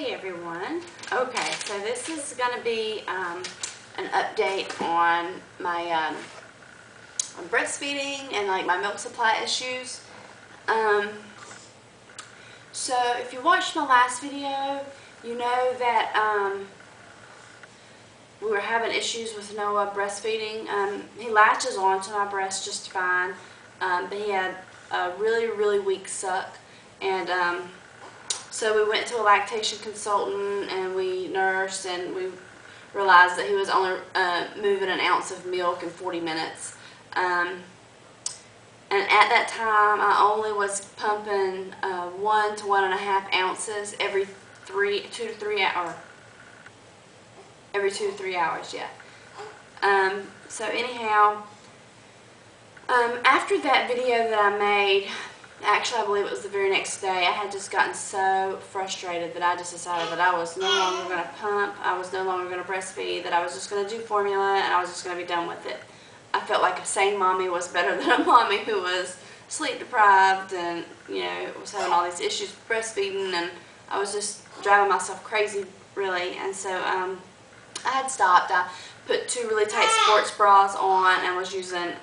Hey everyone. Okay, so this is going to be an update on my on breastfeeding and like my milk supply issues. So if you watched my last video, you know that we were having issues with Noah breastfeeding. He latches onto my breast just fine, but he had a really weak suck, and so we went to a lactation consultant and we nursed, and we realized that he was only moving an ounce of milk in 40 minutes. And at that time, I only was pumping 1 to 1.5 ounces every 2 to 3 hours. Every 2 to 3 hours, yeah. So anyhow, after that video that I made, actually I believe it was the very next day, I had just gotten so frustrated that I just decided that I was no longer going to pump, I was no longer going to breastfeed, that I was just going to do formula, and I was just going to be done with it. I felt like a sane mommy was better than a mommy who was sleep deprived and, you know, was having all these issues with breastfeeding, and I was just driving myself crazy, really. And so I had stopped. I put 2 really tight sports bras on and was using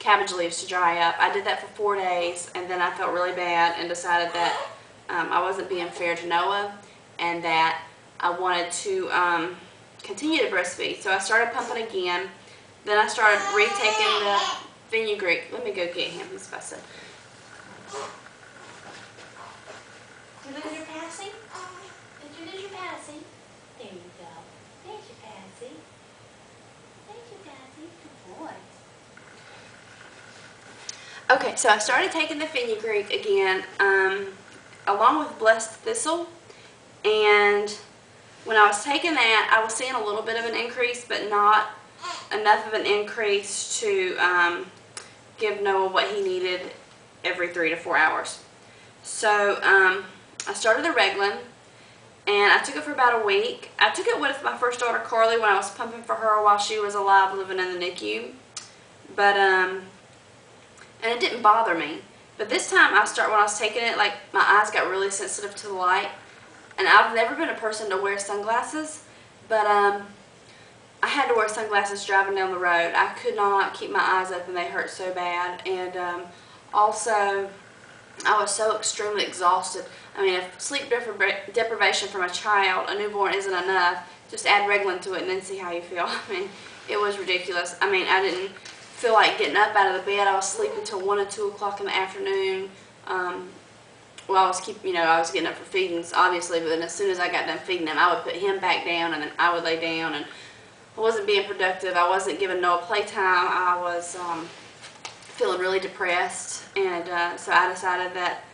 cabbage leaves to dry up. I did that for 4 days, and then I felt really bad and decided that I wasn't being fair to Noah and that I wanted to continue to breastfeed. So I started pumping again. Then I started retaking the fenugreek. Let me go get him. He's fussing. Did you lose your passy? Did you lose your passy? There you go. There's your passy. There's your passy. Good boy. Okay, so I started taking the fenugreek again, along with blessed thistle, and when I was taking that, I was seeing a little bit of an increase, but not enough of an increase to give Noah what he needed every 3 to 4 hours. So I started the Reglan, and I took it for about a week. I took it with my first daughter Carly when I was pumping for her while she was alive living in the NICU, but and it didn't bother me. But this time when I was taking it, like, my eyes got really sensitive to the light, and I've never been a person to wear sunglasses, but I had to wear sunglasses driving down the road. I could not keep my eyes open. They hurt so bad. And also, I was so extremely exhausted. I mean, if sleep deprivation from a child, a newborn, isn't enough, just add Reglan to it and then see how you feel. I mean, it was ridiculous. I mean, I didn't feel like getting up out of the bed. I was sleeping till 1 or 2 o'clock in the afternoon. Well, I was getting up for feedings, obviously, but then as soon as I got done feeding him, I would put him back down, and then I would lay down, and I wasn't being productive. I wasn't giving Noah playtime. I was feeling really depressed, and so I decided that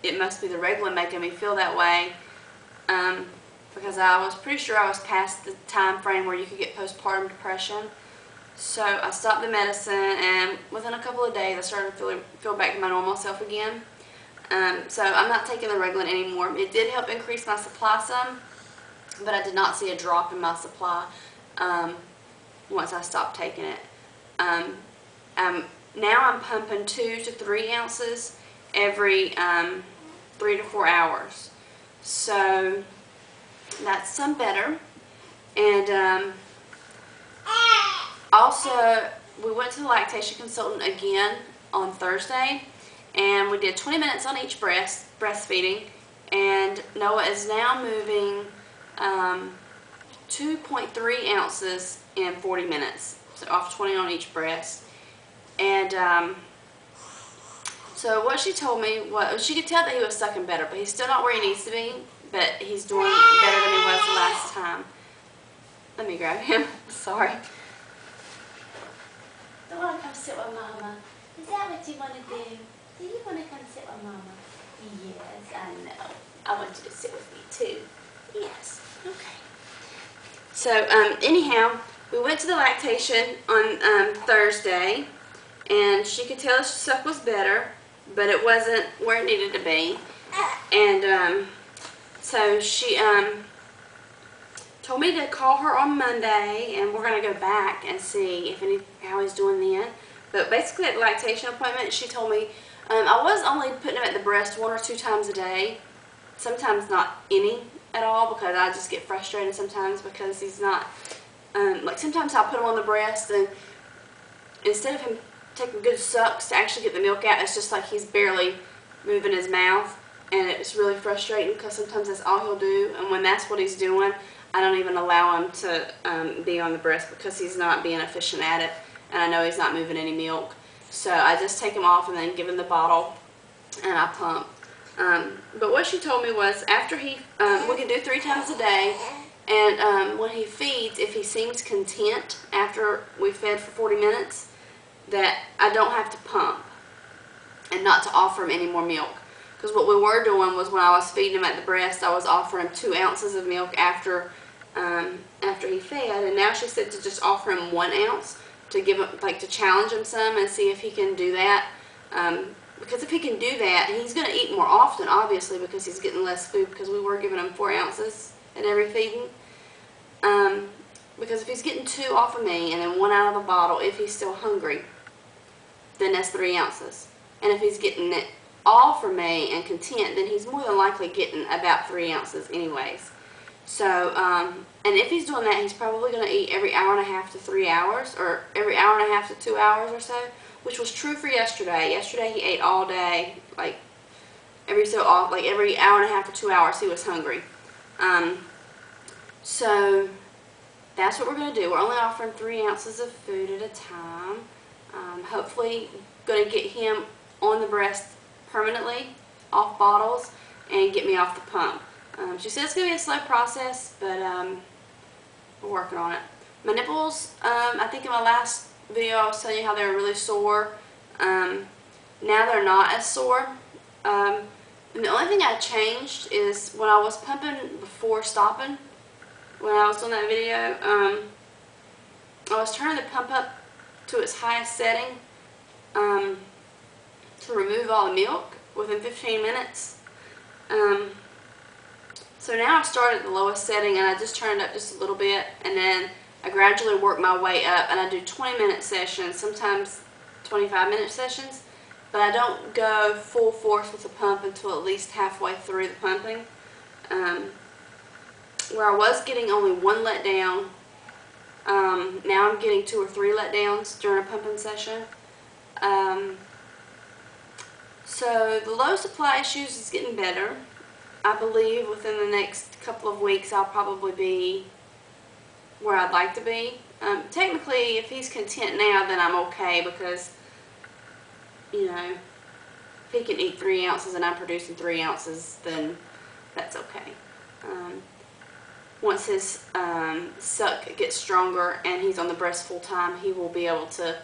it must be the Reglan making me feel that way, because I was pretty sure I was past the time frame where you could get postpartum depression. So I stopped the medicine, and within a couple of days I started to feel back to my normal self again. So I'm not taking the Reglan anymore. It did help increase my supply some, but I did not see a drop in my supply once I stopped taking it. Now I'm pumping 2 to 3 ounces every 3 to 4 hours. So that's some better. And also, we went to the lactation consultant again on Thursday, and we did 20 minutes on each breastfeeding, and Noah is now moving 2.3 ounces in 40 minutes, so off 20 on each breast. And so what she told me was, she could tell that he was sucking better, but he's still not where he needs to be, but he's doing better than he was the last time. Let me grab him. Sorry. Don't want to come sit with Mama. Is that what you want to do? Do you want to come sit with Mama? Yes, I know. I want you to sit with me too. Yes. Okay. So, anyhow, we went to the lactation on Thursday, and she could tell his suck was better, but it wasn't where it needed to be. And so she told me to call her on Monday, and we're going to go back and see how he's doing then. But basically at the lactation appointment, she told me I was only putting him at the breast 1 or 2 times a day, sometimes not any at all, because I just get frustrated sometimes because he's not, like sometimes I'll put him on the breast and instead of him taking good sucks to actually get the milk out, it's just like he's barely moving his mouth, and it's really frustrating because sometimes that's all he'll do, and when that's what he's doing, I don't even allow him to be on the breast because he's not being efficient at it, and I know he's not moving any milk. So I just take him off and then give him the bottle and I pump. But what she told me was after we can do 3 times a day, and when he feeds, if he seems content after we fed for 40 minutes, that I don't have to pump and not to offer him any more milk. Because what we were doing was when I was feeding him at the breast, I was offering him 2 ounces of milk after he fed, and now she said to just offer him 1 ounce to give him, like, to challenge him some and see if he can do that. Because if he can do that, he's going to eat more often, obviously, because he's getting less food, because we were giving him 4 ounces at every feeding. Because if he's getting 2 off of me and then 1 out of the bottle, if he's still hungry, then that's 3 ounces. And if he's getting it all from me and content, then he's more than likely getting about 3 ounces anyways. So, and if he's doing that, he's probably going to eat every hour and a half to 3 hours, or every hour and a half to 2 hours or so, which was true for yesterday. Yesterday he ate all day, like every hour and a half to 2 hours he was hungry. So that's what we're going to do. We're only offering 3 ounces of food at a time. Hopefully going to get him on the breast permanently, off bottles, and get me off the pump. She said it's going to be a slow process, but we're working on it. My nipples, I think in my last video I was telling you how they were really sore. Now they're not as sore. And the only thing I changed is when I was pumping before stopping, when I was doing that video, I was turning the pump up to its highest setting to remove all the milk within 15 minutes. So now I've started at the lowest setting and I just turned it up just a little bit, and then I gradually work my way up, and I do 20-minute sessions, sometimes 25-minute sessions, but I don't go full force with the pump until at least halfway through the pumping. Where I was getting only 1 letdown, now I'm getting 2 or 3 letdowns during a pumping session. So the low supply issues is getting better. I believe within the next couple of weeks I'll probably be where I'd like to be. Technically, if he's content now, then I'm okay, because, you know, if he can eat 3 ounces and I'm producing 3 ounces, then that's okay. Once his suck gets stronger and he's on the breast full time, he will be able to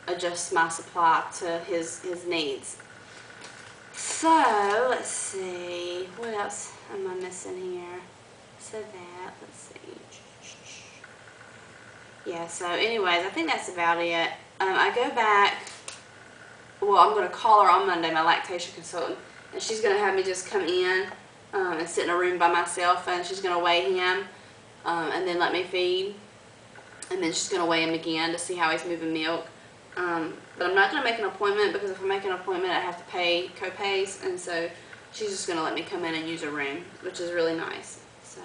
adjust my supply to his needs. So, let's see, what else am I missing here? So that, let's see. Yeah, so anyways, I think that's about it. I go back, well, I'm going to call her on Monday, my lactation consultant, and she's going to have me just come in and sit in a room by myself, and she's going to weigh him and then let me feed, and then she's going to weigh him again to see how he's moving milk. But I'm not going to make an appointment, because if I make an appointment I have to pay co-pays, and so she's just going to let me come in and use her room, which is really nice. So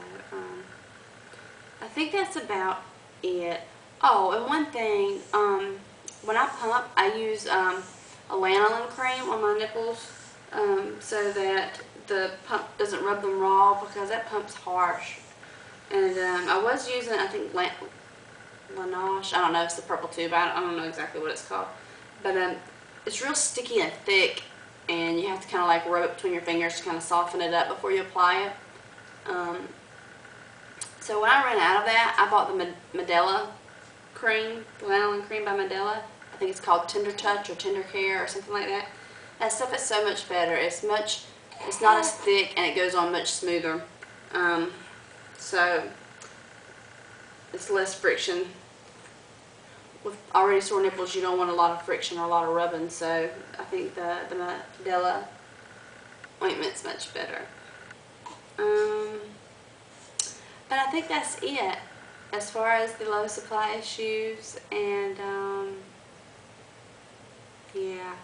I think that's about it. Oh, and one thing, when I pump, I use a Lanolin cream on my nipples so that the pump doesn't rub them raw, because that pump's harsh. And I was using, I think, Lactation, I don't know, it's the purple tube, I don't know exactly what it's called. But it's real sticky and thick, and you have to kind of like rub it between your fingers to kind of soften it up before you apply it. So when I ran out of that, I bought the Medela cream, the Lanolin cream by Medela. I think it's called Tender Touch or Tender Care or something like that. That stuff is so much better. It's not as thick, and it goes on much smoother. So it's less friction. With already sore nipples, you don't want a lot of friction or a lot of rubbing, so I think the Medela ointment's much better. But I think that's it as far as the low supply issues, and yeah,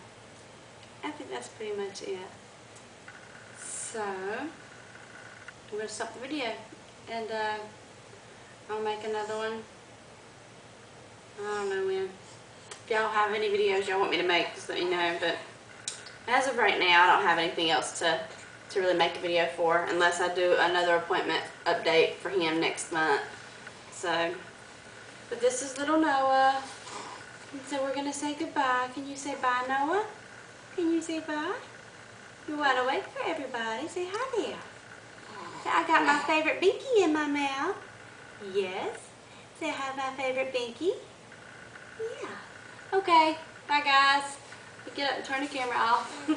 I think that's pretty much it. So, I'm going to stop the video and I'll make another one. I don't know when. If y'all have any videos y'all want me to make, just let me know. But as of right now, I don't have anything else to really make a video for, unless I do another appointment update for him next month. So, but this is little Noah. And so we're going to say goodbye. Can you say bye, Noah? Can you say bye? You want to wait for everybody. Say hi there. Say, I got my favorite binky in my mouth. Yes. Say hi, my favorite binky. Yeah. Okay. Bye, guys. Get up and turn the camera off.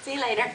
See you later.